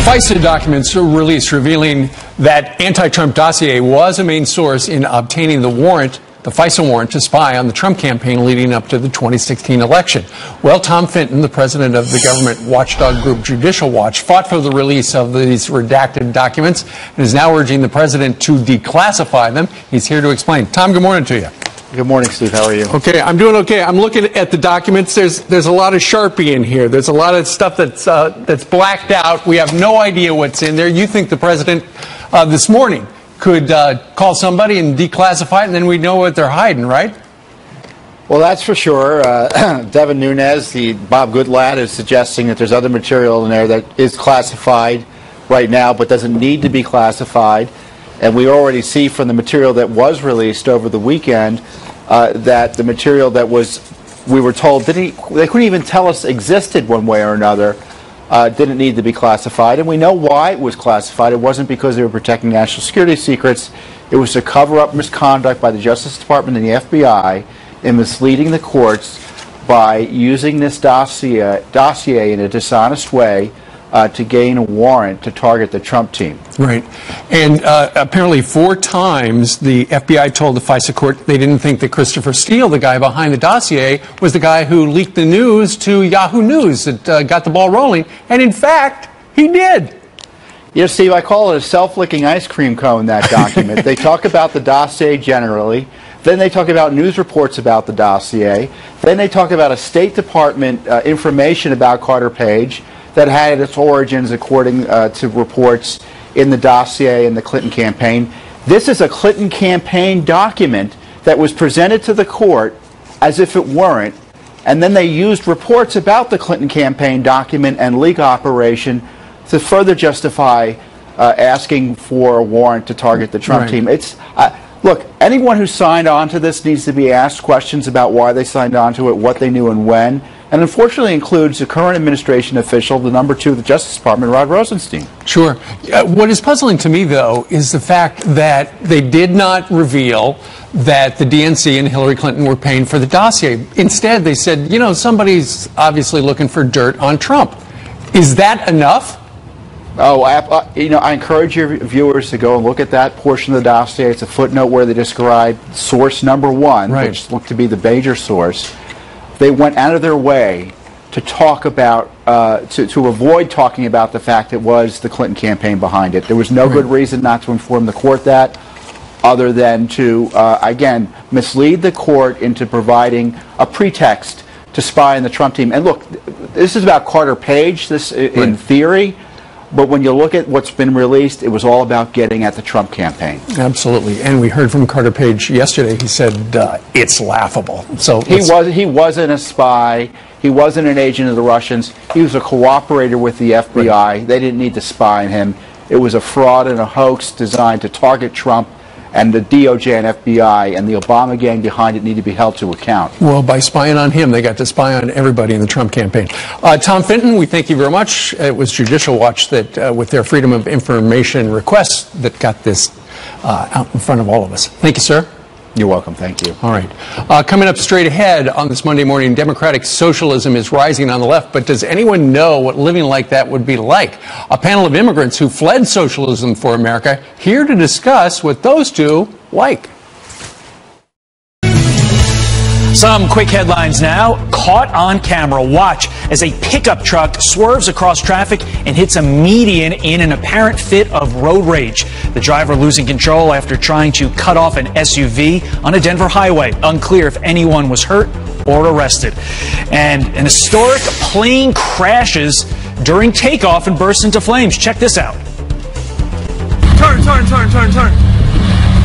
Fisa documents were released revealing that anti-Trump dossier was a main source in obtaining the warrant, the Fisa warrant, to spy on the Trump campaign leading up to the 2016 election. Well, Tom Fenton, the president of the government watchdog group Judicial Watch, fought for the release of these redacted documents and is now urging the president to declassify them. He's here to explain. Tom, good morning to you. Good morning, Steve. How are you? Okay, I'm doing okay. I'm looking at the documents. There's a lot of Sharpie in here. There's a lot of stuff that's blacked out. We have no idea what's in there. You think the president this morning could call somebody and declassify it, and then we'd know what they're hiding, right? Well, that's for sure. Devin Nunes, the Bob Good lad, is suggesting that there's other material in there that is classified right now but doesn't need to be classified. And we already see from the material that was released over the weekend that the material that we were told, they couldn't even tell us existed one way or another, didn't need to be classified. And we know why it was classified. It wasn't because they were protecting national security secrets. It was to cover up misconduct by the Justice Department and the FBI in misleading the courts by using this dossier in a dishonest way to gain a warrant to target the Trump team. Right. And apparently 4 times the FBI told the Fisa court they didn't think that Christopher Steele, the guy behind the dossier, was the guy who leaked the news to Yahoo News that got the ball rolling. And in fact, he did. You know, Steve, I call it a self-licking ice cream cone, that document. They talk about the dossier generally. Then they talk about news reports about the dossier. Then they talk about a State Department information about Carter Page that had its origins, according to reports, in the dossier in the Clinton campaign. This is a Clinton campaign document that was presented to the court as if it weren't, and then they used reports about the Clinton campaign document and leak operation to further justify asking for a warrant to target the Trump team. It's look, anyone who signed on to this needs to be asked questions about why they signed on to it, what they knew and when. And unfortunately includes the current administration official, the number 2 of the Justice Department, Rod Rosenstein. Sure. What is puzzling to me, though, is the fact that they did not reveal that the DNC and Hillary Clinton were paying for the dossier. Instead, they said, you know, somebody's obviously looking for dirt on Trump. Is that enough? Oh, you know, I encourage your viewers to go and look at that portion of the dossier. It's a footnote where they describe source number 1, which looked to be the major source. They went out of their way to talk about, to avoid talking about the fact it was the Clinton campaign behind it. There was no good reason not to inform the court that, other than to, again, mislead the court into providing a pretext to spy on the Trump team. And look, this is about Carter Page, this in theory. But when you look at what's been released, it was all about getting at the Trump campaign. Absolutely. And we heard from Carter Page yesterday. He said it's laughable. So he wasn't a spy. He wasn't an agent of the Russians. He was a cooperator with the FBI. Right. They didn't need to spy on him. It was a fraud and a hoax designed to target Trump, and the DOJ and FBI and the Obama gang behind it need to be held to account. Well, by spying on him, they got to spy on everybody in the Trump campaign. Tom Fenton, we thank you very much. It was Judicial Watch that, with their Freedom of Information requests, that got this out in front of all of us. Thank you, sir. You're welcome. Thank you. All right. Coming up straight ahead on this Monday morning, democratic socialism is rising on the left, but does anyone know what living like that would be like? A panel of immigrants who fled socialism for America here to discuss what those two like. Some quick headlines now. Caught on camera. Watch as a pickup truck swerves across traffic and hits a median in an apparent fit of road rage. The driver losing control after trying to cut off an SUV on a Denver highway. Unclear if anyone was hurt or arrested. And an historic plane crashes during takeoff and bursts into flames. Check this out. Turn.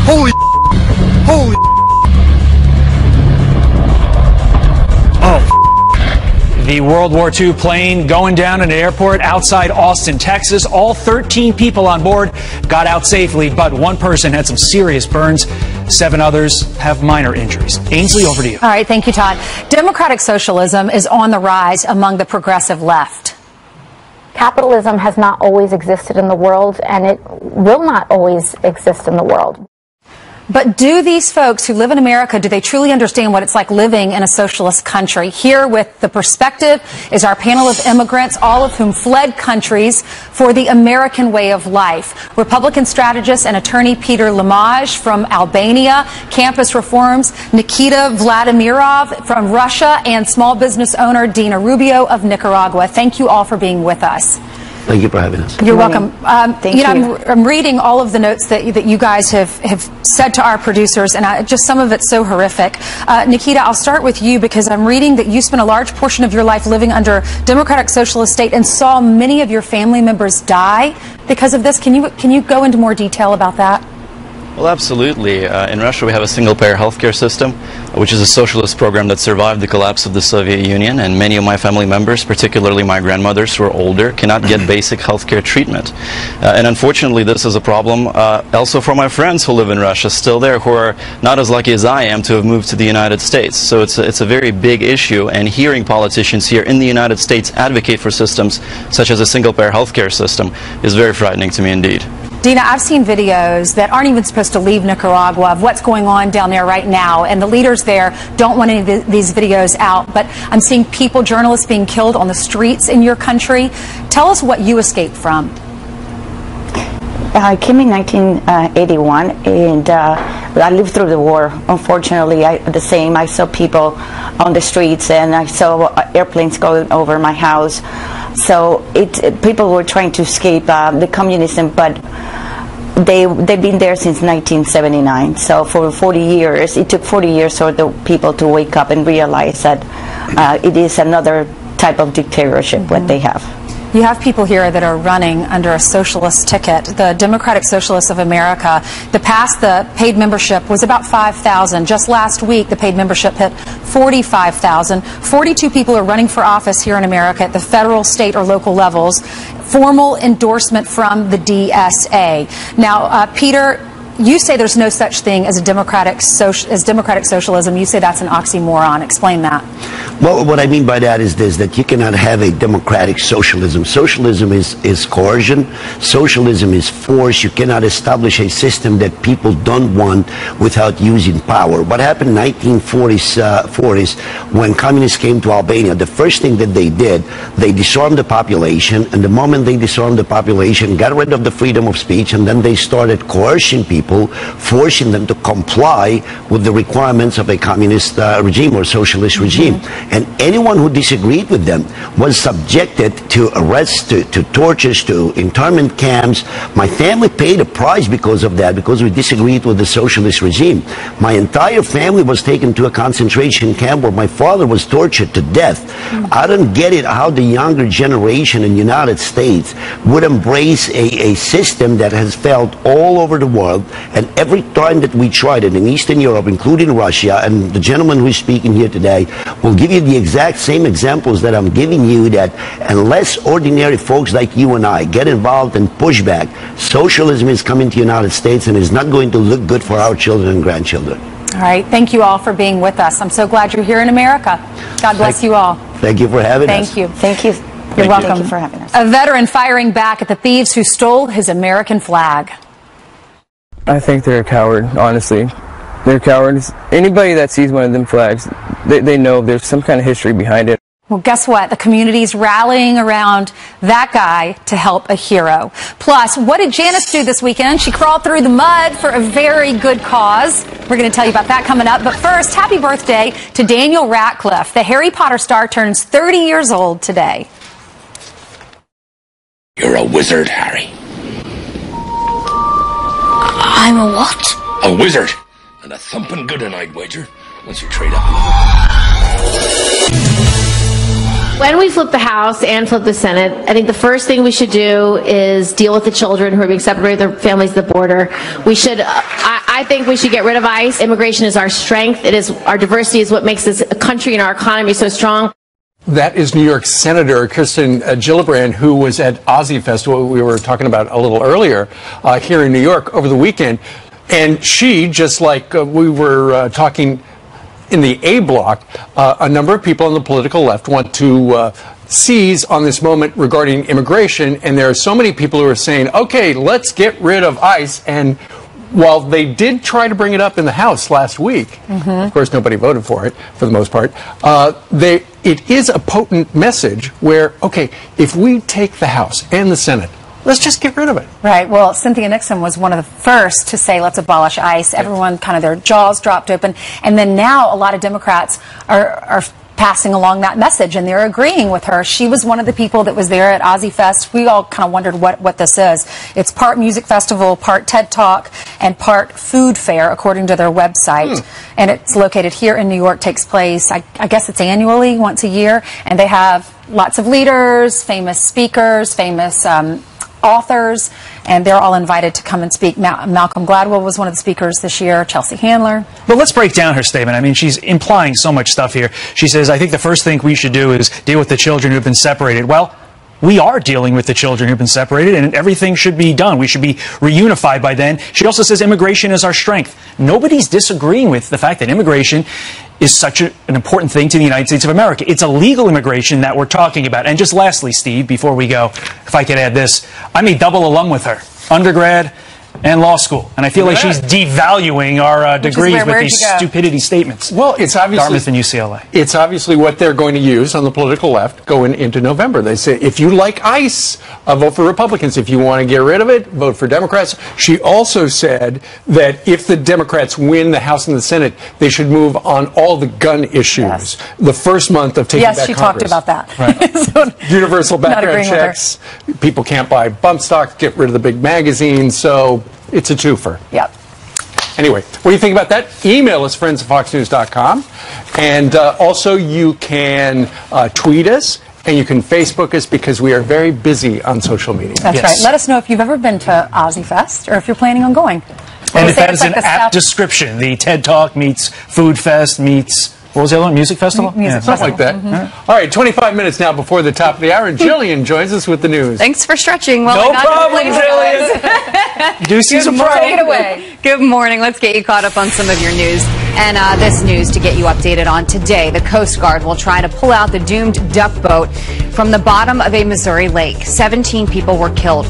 Holy. The World War II plane going down in an airport outside Austin, Texas. All 13 people on board got out safely, but one person had some serious burns. 7 others have minor injuries. Ainsley, over to you. All right, thank you, Todd. Democratic socialism is on the rise among the progressive left. Capitalism has not always existed in the world, and it will not always exist in the world. But do these folks who live in America, do they truly understand what it's like living in a socialist country? Here with the perspective is our panel of immigrants, all of whom fled countries for the American way of life. Republican strategist and attorney Peter Lamage from Albania, campus reforms Nikita Vladimirov from Russia, and small business owner Dina Rubio of Nicaragua. Thank you all for being with us. Thank you for having us. You're welcome. Thank you. I'm reading all of the notes that you guys have said to our producers, and just some of it's so horrific. Nikita, I'll start with you because I'm reading that you spent a large portion of your life living under democratic socialist state and saw many of your family members die because of this. Can you go into more detail about that? Well, absolutely. In Russia, we have a single-payer healthcare system, which is a socialist program that survived the collapse of the Soviet Union, and many of my family members, particularly my grandmothers who are older, cannot get basic healthcare treatment. And unfortunately, this is a problem also for my friends who live in Russia, still there, who are not as lucky as I am to have moved to the United States. So it's a very big issue, and hearing politicians here in the United States advocate for systems such as a single-payer healthcare system is very frightening to me indeed. Dina, I've seen videos that aren't even supposed to leave Nicaragua of what's going on down there right now, and the leaders there don't want any of these videos out, but I'm seeing people, journalists being killed on the streets in your country. Tell us what you escaped from. I came in 1981, and I lived through the war. Unfortunately, the same. I saw people on the streets, and I saw airplanes going over my house. So people were trying to escape the communism, but they've been there since 1979. So for 40 years, it took 40 years for the people to wake up and realize that it is another type of dictatorship what they have. You have people here that are running under a socialist ticket. The Democratic Socialists of America, the paid membership was about 5,000. Just last week, the paid membership hit 45,000. 42 people are running for office here in America at the federal, state, or local levels. Formal endorsement from the DSA. Now, Peter, you say there's no such thing as democratic socialism. You say that's an oxymoron. Explain that. Well, what I mean by that is this, that you cannot have a democratic socialism. Socialism is coercion. Socialism is force. You cannot establish a system that people don't want without using power. What happened in the 1940s when communists came to Albania, the first thing that they did, they disarmed the population, and the moment they disarmed the population, got rid of the freedom of speech, and then they started coercing people, forcing them to comply with the requirements of a communist regime or socialist regime. And anyone who disagreed with them was subjected to arrests, to tortures, to internment camps. My family paid a price because of that, because we disagreed with the socialist regime. My entire family was taken to a concentration camp where my father was tortured to death. I don't get it how the younger generation in the United States would embrace a system that has failed all over the world, and every time that we tried it in Eastern Europe, including Russia, and the gentleman who is speaking here today will give you the exact same examples that I'm giving you, that unless ordinary folks like you and I get involved and push back, socialism is coming to the United States and is not going to look good for our children and grandchildren. All right. Thank you all for being with us. I'm so glad you're here in America. God bless you all. Thank you for having us. Thank you. Thank you. You're welcome. Thank you for having us. A veteran firing back at the thieves who stole his American flag. I think they're a coward, honestly. They're cowards. Anybody that sees one of them flags, they know there's some kind of history behind it. Well, guess what? The community's rallying around that guy to help a hero. Plus, what did Janice do this weekend? She crawled through the mud for a very good cause. We're going to tell you about that coming up. But first, happy birthday to Daniel Radcliffe. The Harry Potter star turns 30 years old today. You're a wizard, Harry. I'm a what? A wizard. And a thumping good one, I'd wager, once you trade up. When we flip the House and flip the Senate, I think the first thing we should do is deal with the children who are being separated from their families at the border. We should, I think we should get rid of ICE. Immigration is our strength. It is our diversity is what makes this country and our economy so strong. That is New York Senator Kirsten Gillibrand, who was at Ozzy Festival we were talking about a little earlier here in New York over the weekend. And she, just like we were talking in the A block, a number of people on the political left want to seize on this moment regarding immigration. And there are so many people who are saying, okay, let's get rid of ICE. And while they did try to bring it up in the House last week, of course nobody voted for it for the most part, it is a potent message where, okay, if we take the House and the Senate, let's just get rid of it. Right. Well, Cynthia Nixon was one of the first to say, let's abolish ICE. Everyone kind of their jaws dropped open. And then now a lot of Democrats are passing along that message, and they're agreeing with her. She was one of the people that was there at Ozzy Fest. We all kind of wondered what this is. It's part music festival, part TED Talk, and part food fair, according to their website. And it's located here in New York, takes place, I guess it's annually, once a year. And they have lots of leaders, famous speakers, famous authors, and they're all invited to come and speak. Malcolm Gladwell was one of the speakers this year, Chelsea Handler. Well, let's break down her statement. I mean, she's implying so much stuff here. She says, I think the first thing we should do is deal with the children who've been separated. Well, we are dealing with the children who've been separated, and everything should be done. We should be reunified by then. She also says immigration is our strength. Nobody's disagreeing with the fact that immigration is such an important thing to the United States of America. It's illegal immigration that we're talking about. And just lastly, Steve, before we go, if I could add this, I'm a double alum with her, undergrad and law school. And I feel like she's devaluing our degrees with these stupidity statements. Well, it's obviously Dartmouth and UCLA. It's obviously what they're going to use on the political left going into November. They say, if you like ICE, vote for Republicans. If you want to get rid of it, vote for Democrats. She also said that if the Democrats win the House and the Senate, they should move on all the gun issues. The first month of taking back Congress. Yes, she talked about that. Right. So, universal background checks. People can't buy bump stocks. Get rid of the big magazines. So it's a twofer. Yep. Anyway, what do you think about that? Email us, friends@foxnews.com. And also you can tweet us, and you can Facebook us, because we are very busy on social media. That's right. Let us know if you've ever been to Ozzy Fest, or if you're planning on going. And if that is an apt description, the TED Talk meets Food Fest meets, what was the other one? Music Festival? Something like that. All right, 25 minutes now before the top of the hour, and Jillian joins us with the news. Thanks for stretching. Well, no problem, Jillian. Do see some Take it away. Good morning. Let's get you caught up on some of your news. And this news to get you updated on today. The Coast Guard will try to pull out the doomed duck boat from the bottom of a Missouri lake. 17 people were killed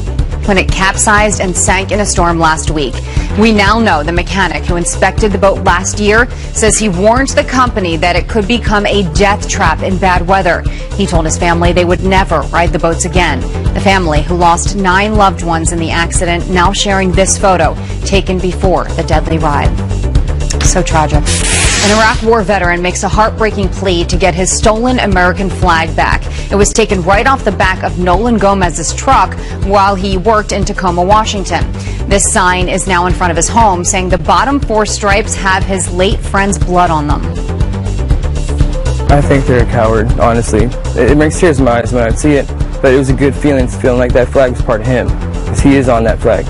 when it capsized and sank in a storm last week. We now know the mechanic who inspected the boat last year says he warned the company that it could become a death trap in bad weather. He told his family they would never ride the boats again. The family, who lost 9 loved ones in the accident, now sharing this photo taken before the deadly ride. So tragic. An Iraq War veteran makes a heartbreaking plea to get his stolen American flag back. It was taken right off the back of Nolan Gomez's truck while he worked in Tacoma, Washington. This sign is now in front of his home, saying the bottom 4 stripes have his late friend's blood on them. I think they're a coward, honestly. It brings tears to my eyes when I see it, but it was a good feeling, feeling like that flag was part of him, because he is on that flag.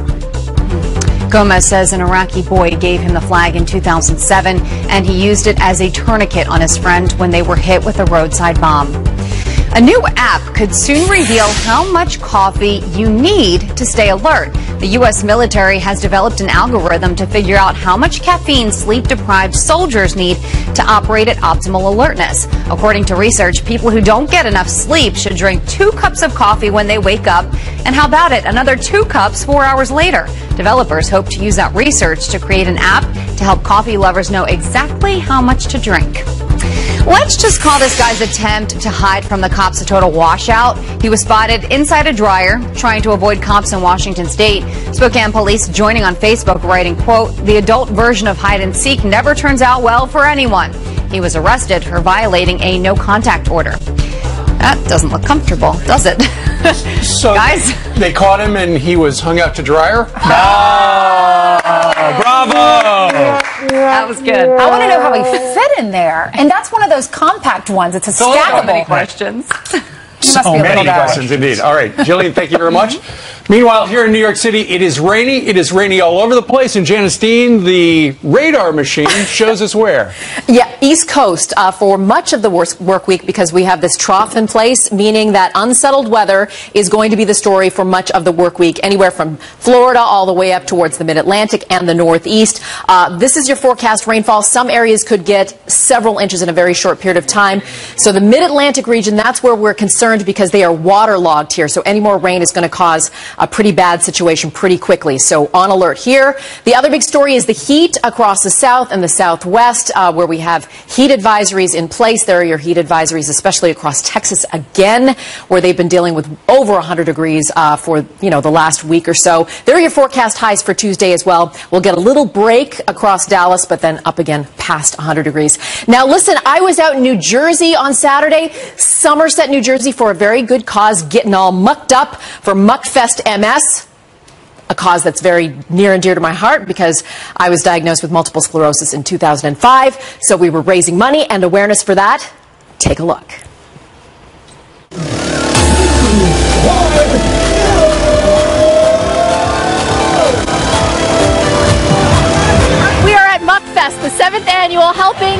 Gomez says an Iraqi boy gave him the flag in 2007, and he used it as a tourniquet on his friend when they were hit with a roadside bomb. A new app could soon reveal how much coffee you need to stay alert. The U.S. military has developed an algorithm to figure out how much caffeine sleep-deprived soldiers need to operate at optimal alertness. According to research, people who don't get enough sleep should drink 2 cups of coffee when they wake up, and how about it, another 2 cups 4 hours later. Developers hope to use that research to create an app to help coffee lovers know exactly how much to drink. Let's just call this guy's attempt to hide from the cops a total washout. He was spotted inside a dryer trying to avoid cops in Washington State. Spokane police joining on Facebook writing, quote, "The adult version of hide and seek never turns out well for anyone." He was arrested for violating a no contact order. That doesn't look comfortable, does it? So guys, they caught him and he was hung out to dryer? Bravo! That was good. I want to know how he fit in there. And that's one of those compact ones. It's a stackable. So many questions. So many questions indeed. All right, Jillian, thank you very much. Meanwhile, here in New York City, it is rainy. It is rainy all over the place. And Janice Dean, the radar machine, shows us where. Yeah, East Coast for much of the work week, because we have this trough in place, meaning that unsettled weather is going to be the story for much of the work week, anywhere from Florida all the way up towards the Mid-Atlantic and the Northeast. This is your forecast rainfall. Some areas could get several inches in a very short period of time. So the Mid-Atlantic region, that's where we're concerned because they are waterlogged here. So any more rain is going to cause a pretty bad situation pretty quickly. So on alert here. The other big story is the heat across the south and the southwest, where we have heat advisories in place. There are your heat advisories, especially across Texas again, where they've been dealing with over 100 degrees for the last week or so. There are your forecast highs for Tuesday as well. We'll get a little break across Dallas, but then up again past 100 degrees. Now listen, I was out in New Jersey on Saturday, Somerset, New Jersey, for a very good cause, getting all mucked up for Muckfest MS. A cause that's very near and dear to my heart because I was diagnosed with multiple sclerosis in 2005. So we were raising money and awareness for that. Take a look. We are at Muckfest, the 7th annual, helping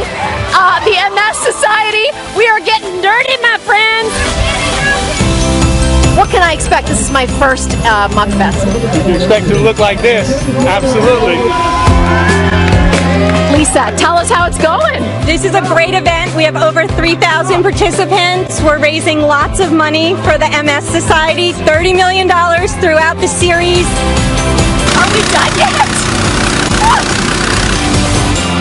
the MS Society. We are getting dirty, my friends. What can I expect? This is my first Muckfest. You expect it to look like this? Absolutely. Lisa, tell us how it's going. This is a great event. We have over 3,000 participants. We're raising lots of money for the MS Society, $30 million throughout the series. Are we done yet?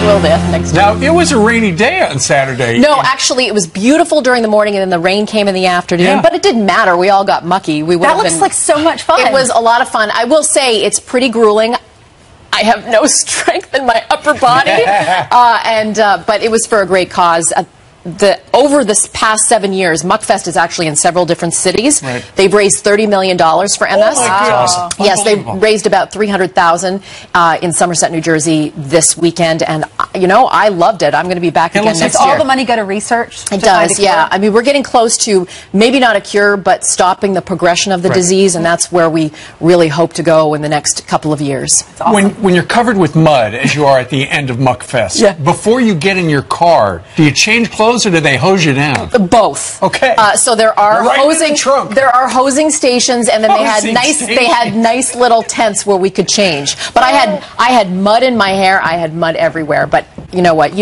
Will this next Now, it was a rainy day on Saturday. No, actually, it was beautiful during the morning, and then the rain came in the afternoon. Yeah. But it didn't matter. We all got mucky. That looks like so much fun. It was a lot of fun. I will say it's pretty grueling. I have no strength in my upper body, but it was for a great cause. Over this past 7 years, Muckfest is actually in several different cities. Right. They've raised $30 million for MS. Awesome. Yes, they raised about $300,000 in Somerset, New Jersey this weekend, and I loved it. I'm going to be back again next year. Does all the money go to research? It does, yeah. I mean, we're getting close to maybe not a cure, but stopping the progression of the disease, and that's where we really hope to go in the next couple of years. Awesome. When you're covered with mud, as you are at the end of Muckfest, before you get in your car, do you change clothes or do they hose you down? Both. Okay. So there are hosing stations, and then they had nice little tents where we could change. But I had mud in my hair. I had mud everywhere. But you know what?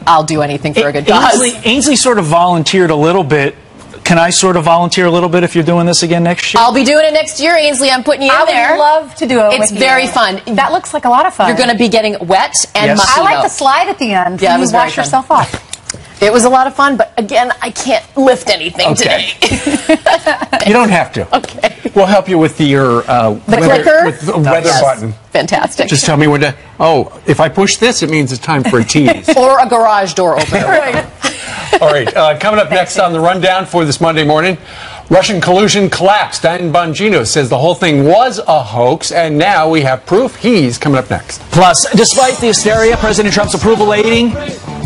I'll do anything for a good cause. Ainsley sort of volunteered a little bit. Can I sort of volunteer a little bit if you're doing this again next year? I'll be doing it next year, Ainsley. I'm putting you in there. I would love to do it It's very fun. That looks like a lot of fun. You're going to be getting wet and mucky. I like the slide at the end. Yeah, it was very wash fun. yourself off. It was a lot of fun, but again, I can't lift anything today. You don't have to. Okay. We'll help you with your clicker? with the weather button. Fantastic. Just tell me when to. Oh, if I push this, it means it's time for a tease. Or a garage door opener. Right. All right. Coming up next on the rundown for this Monday morning, Russian collusion collapsed. Dan Bongino says the whole thing was a hoax, and now we have proof. He's coming up next. Plus, despite the hysteria, President Trump's approval rating,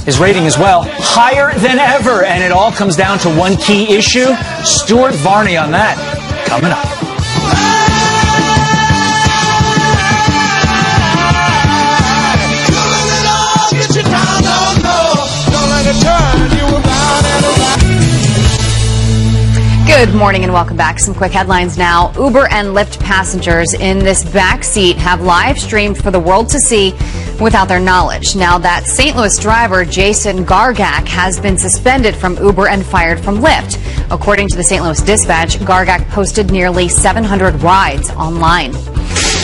his rating as well, higher than ever. And it all comes down to one key issue. Stuart Varney on that. Coming up. Good morning and welcome back. Some quick headlines now. Uber and Lyft passengers in this back seat have live streamed for the world to see without their knowledge. Now that St. Louis driver Jason Gargak has been suspended from Uber and fired from Lyft. According to the St. Louis Dispatch, Gargak posted nearly 700 rides online.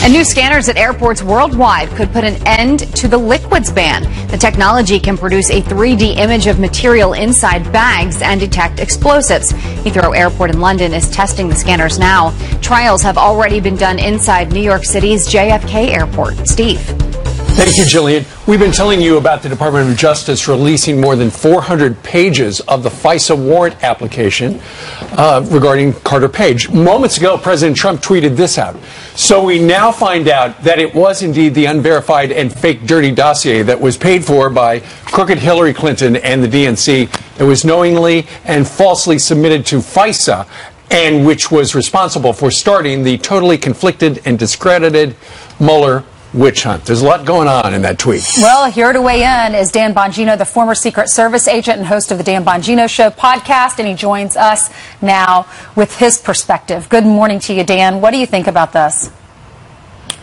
And new scanners at airports worldwide could put an end to the liquids ban. The technology can produce a 3D image of material inside bags and detect explosives. Heathrow Airport in London is testing the scanners now. Trials have already been done inside New York City's JFK Airport. Steve. Thank you, Jillian. We've been telling you about the Department of Justice releasing more than 400 pages of the Fisa warrant application regarding Carter Page. Moments ago, President Trump tweeted this out. So we now find out that it was indeed the unverified and fake dirty dossier that was paid for by crooked Hillary Clinton and the DNC that was knowingly and falsely submitted to Fisa, and which was responsible for starting the totally conflicted and discredited Mueller witch hunt. There's a lot going on in that tweet. Well, here to weigh in is Dan Bongino, the former Secret Service agent and host of the Dan Bongino Show podcast, and he joins us now with his perspective. Good morning to you, Dan. What do you think about this?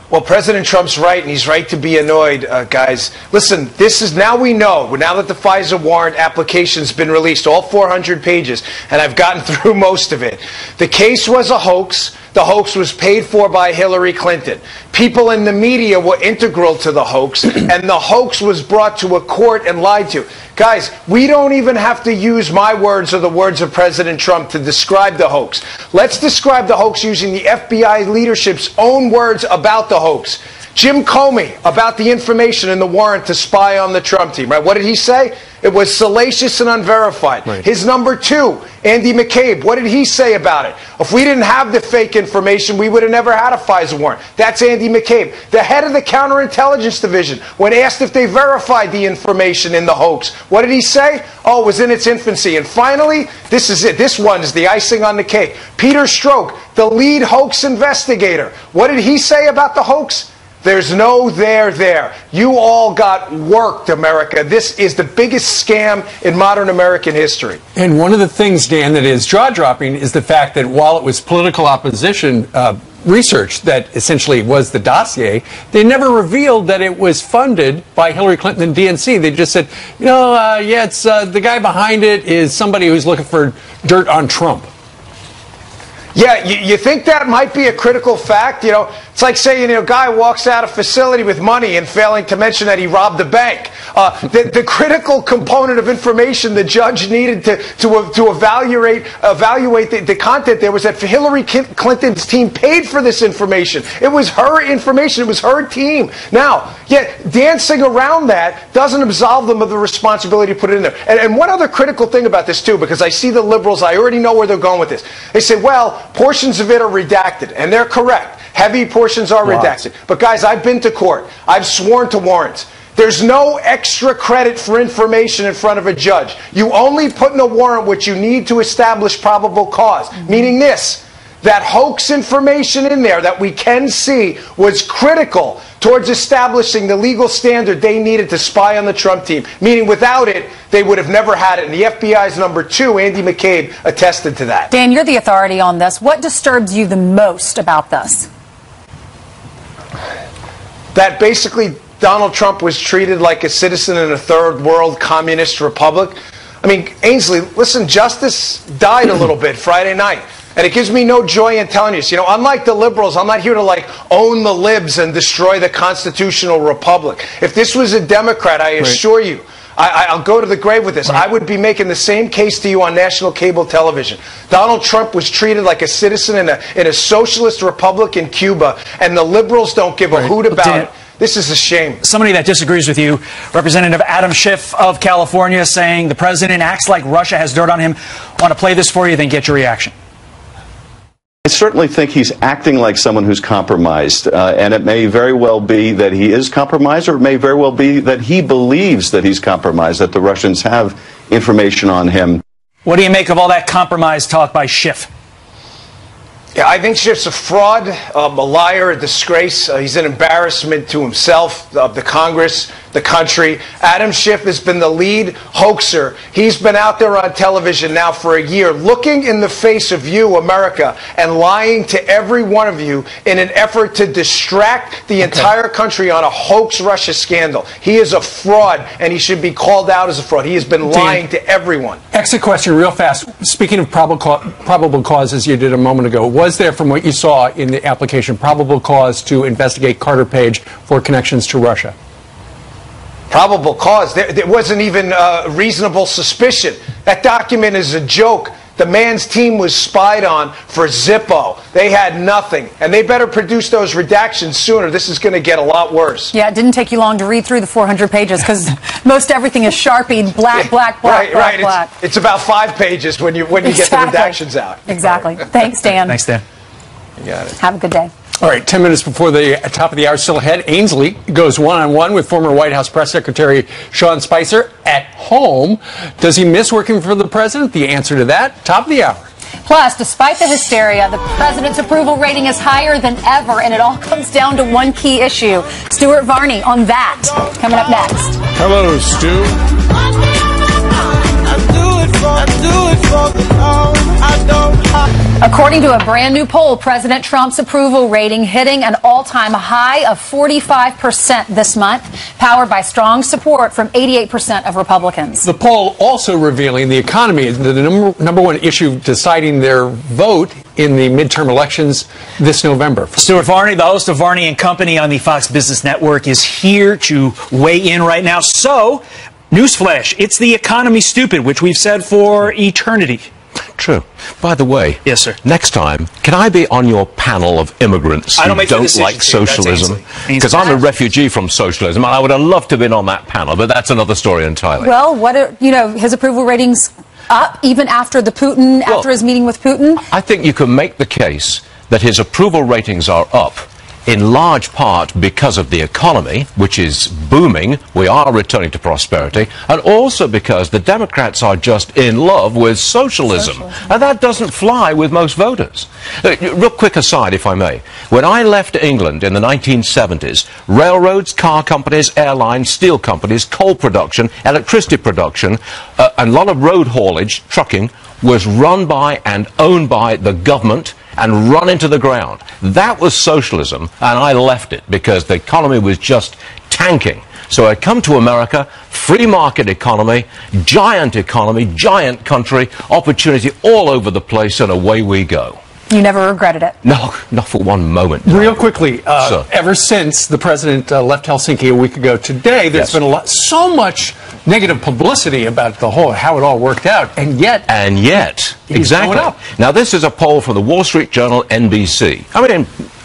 Well, President Trump's right, and he's right to be annoyed, guys. Listen, this is now we know, now that the FISA warrant application's been released, all 400 pages, and I've gotten through most of it. The case was a hoax. the hoax was paid for by Hillary Clinton. People in the media were integral to the hoax, and the hoax was brought to a court and lied to. Guys, we don't even have to use my words or the words of President Trump to describe the hoax. Let's describe the hoax using the FBI leadership's own words about the hoax. Jim Comey, about the information in the warrant to spy on the Trump team, right? What did he say? It was salacious and unverified. Right. His number two, Andy McCabe, what did he say about it? If we didn't have the fake information, we would have never had a FISA warrant. That's Andy McCabe. The head of the counterintelligence division, when asked if they verified the information in the hoax, what did he say? Oh, it was in its infancy. And finally, this is it. This one is the icing on the cake. Peter Strzok, the lead hoax investigator. What did he say about the hoax? There's no there. You all got worked, America. This is the biggest scam in modern American history. And one of the things, Dan, that is jaw-dropping is the fact that while it was political opposition research that essentially was the dossier, they never revealed that it was funded by Hillary Clinton and DNC. They just said, you know, yeah, it's the guy behind it is somebody who's looking for dirt on Trump. Yeah, you think that might be a critical fact? You know, it's like saying, a guy walks out of a facility with money and failing to mention that he robbed the bank. The critical component of information the judge needed to evaluate the content there was that Hillary Clinton's team paid for this information. It was her information. It was her team. Now, yet dancing around that doesn't absolve them of the responsibility to put it in there. And one other critical thing about this, too, because I see the liberals, I already know where they're going with this. They say, well, portions of it are redacted, and they're correct. Heavy portions are redacted. But guys, I've been to court. I've sworn to warrants. There's no extra credit for information in front of a judge. You only put in a warrant what you need to establish probable cause, meaning this, that hoax information in there that we can see was critical towards establishing the legal standard they needed to spy on the Trump team, meaning without it, they would have never had it. And the FBI's number two, Andy McCabe, attested to that. Dan, you're the authority on this. What disturbs you the most about this? That basically Donald Trump was treated like a citizen in a third world communist republic. I mean, Ainsley, listen, justice died a little bit Friday night. And it gives me no joy in telling you, unlike the liberals, I'm not here to own the libs and destroy the constitutional republic. If this was a Democrat, I assure you, I'll go to the grave with this. I would be making the same case to you on national cable television. Donald Trump was treated like a citizen in a socialist republic in Cuba, and the liberals don't give a hoot about it. This is a shame. Somebody that disagrees with you, Representative Adam Schiff of California, saying the president acts like Russia has dirt on him. Want to play this for you, then get your reaction. I certainly think he's acting like someone who's compromised, and it may very well be that he is compromised, or it may very well be that he believes that he's compromised, that the Russians have information on him. What do you make of all that compromise talk by Schiff? Yeah, I think Schiff's a fraud, a liar, a disgrace. He's an embarrassment to himself, the Congress, the country. Adam Schiff has been the lead hoaxer. He's been out there on television now for a year, looking in the face of you, America, and lying to every one of you in an effort to distract the entire country on a hoax Russia scandal. He is a fraud, and he should be called out as a fraud. He has been lying to everyone. Exit question real fast. Speaking of probable cause, as you did a moment ago, was there, from what you saw in the application, probable cause to investigate Carter Page for connections to Russia? Probable cause. There wasn't even reasonable suspicion. That document is a joke. The man's team was spied on for Zippo. They had nothing. And they better produce those redactions sooner. This is going to get a lot worse. Yeah, it didn't take you long to read through the 400 pages because most everything is Sharpied, black. It's about 5 pages when you get the redactions out. Exactly. Thanks, Dan. Thanks, Dan. You got it. Have a good day. All right, 10 minutes before the top of the hour, still ahead. Ainsley goes one-on-one with former White House Press Secretary Sean Spicer at home. Does he miss working for the president? The answer to that, top of the hour. Plus, despite the hysteria, the president's approval rating is higher than ever, and it all comes down to one key issue. Stuart Varney on that, coming up next. Hello, Stu. I do it for the Lord. I don't According to a brand new poll, President Trump's approval rating hitting an all-time high of 45% this month, powered by strong support from 88% of Republicans. The poll also revealing the economy is the number one issue deciding their vote in the midterm elections this November. Stuart Varney, the host of Varney and Company on the Fox Business Network, is here to weigh in right now. So, newsflash, it's the economy stupid, which we've said for eternity. True. By the way, yes, sir. Next time, can I be on your panel of immigrants who don't like socialism? Because I'm a refugee from socialism, and I would have loved to have been on that panel, but that's another story entirely. Well, his approval ratings up even after after his meeting with Putin? I think you can make the case that his approval ratings are up in large part because of the economy, which is booming. We are returning to prosperity, and also because the Democrats are just in love with socialism. And that doesn't fly with most voters. Real quick aside, if I may. When I left England in the 1970s, railroads, car companies, airlines, steel companies, coal production, electricity production, and a lot of road haulage, trucking, was run by and owned by the government and run into the ground. That was socialism, and I left it because the economy was just tanking. So I come to America, free market economy, giant country, opportunity all over the place, and away we go. You never regretted it? No, not for one moment. Real quickly, ever since the president left Helsinki a week ago today, there's been so much negative publicity about how it all worked out, and yet exactly. Going up. Now, this is a poll from the Wall Street Journal, NBC.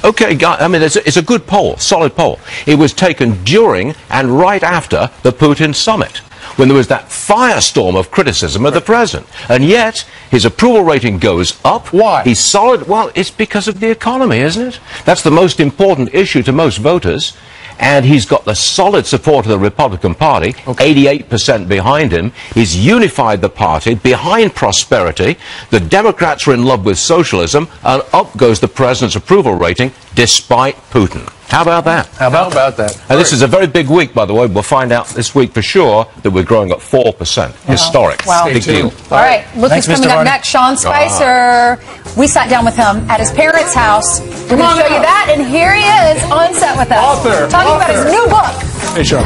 It's a good poll, solid poll. It was taken during and right after the Putin summit, when there was that firestorm of criticism of the president. And yet, his approval rating goes up. Why? He's solid. Well, it's because of the economy, isn't it? That's the most important issue to most voters. And he's got the solid support of the Republican Party, 88% behind him. He's unified the party behind prosperity. The Democrats are in love with socialism, and up goes the president's approval rating despite Putin. How about that? How about that? And this is a very big week, by the way. We'll find out this week for sure that we're growing at 4%. Historic. Wow. Big deal. All right. Look who's coming up next. Sean Spicer. We sat down with him at his parents' house. We're going to show you that, and here he is on set with us. Talking about his new book. Hey, Sean.